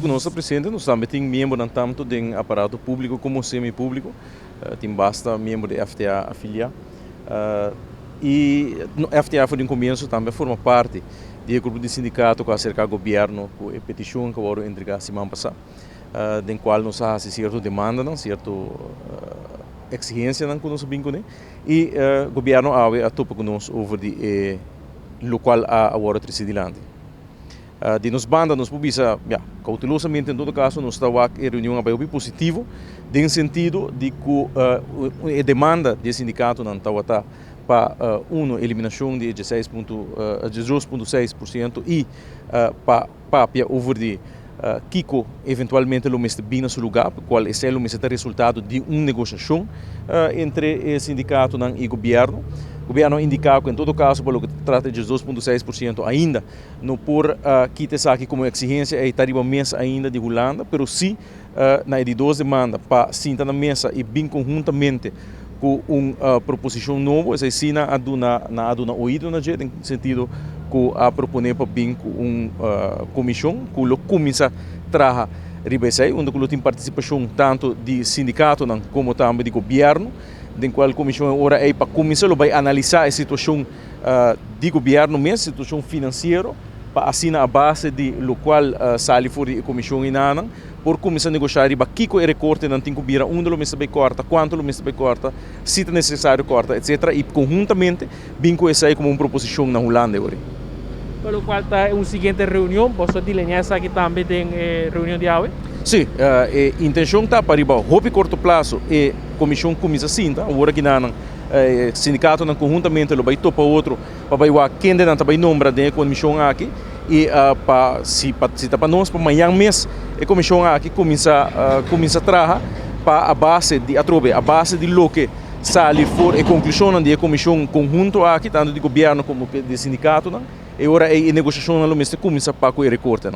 que nós apresentamos, nós também temos membros tanto do aparato público como semi-público, tem basta membros da FTA afiliar. E a FTA foi no começo também forma parte do grupo de sindicato que acerca do governo, com a petição que foram entregar semana passada, do qual nós há certa demanda, certa exigência que nós vimos, e o governo a topa conosco over o local agora tricidilante. De nos banda, nos publica cautelosamente, em todo caso, nós estamos em reunião bem positivo, no sentido de que a demanda do sindicato não está para eliminação de 16,6% e para over de Kiko eventualmente o mês bem no seu lugar, qual é o mês resultado de uma negociação entre o sindicato e o governo. O governo indica que, em todo caso, pelo que trata de 2,6% ainda, não por quitar isso aqui como exigência, é estar mês ainda de Holanda, mas sim, na edição demanda para sentar na mesa e bem conjuntamente com uma proposição nova, essa sim na aduna oído na gente, no sentido que a proponer para bem com uma comissão, que o começa a trabalhar ribesei, onde tem participação tanto de sindicato como também de governo, em qual a comissão agora é para começar a analisar a situação de governo mesmo, a situação financeira, para assim a base de lo qual sai fora a comissão inana, por começar a negociar riba que o recorte não tem que vir onde o mês vai corta, quanto o mês vai corta, se é necessário corta, etc. E conjuntamente vinco essa como uma proposição na Holanda agora. Pelo qual está uma seguinte reunião, posso delinear essa aqui também tem reunião de hoje? Sim, a intenção está para riba, houve curto prazo e a comissão começa assim, agora que não sindicato não conjuntamente lo vai topar outro para vai quem não está vai nombrar da comissão aqui e se para nós para amanhã mês a comissão aqui começa a trabalhar para a base de lo que sai for a conclusão da comissão conjunto aqui tanto de governo como de sindicato e agora a negociação no mês começa para o recorte.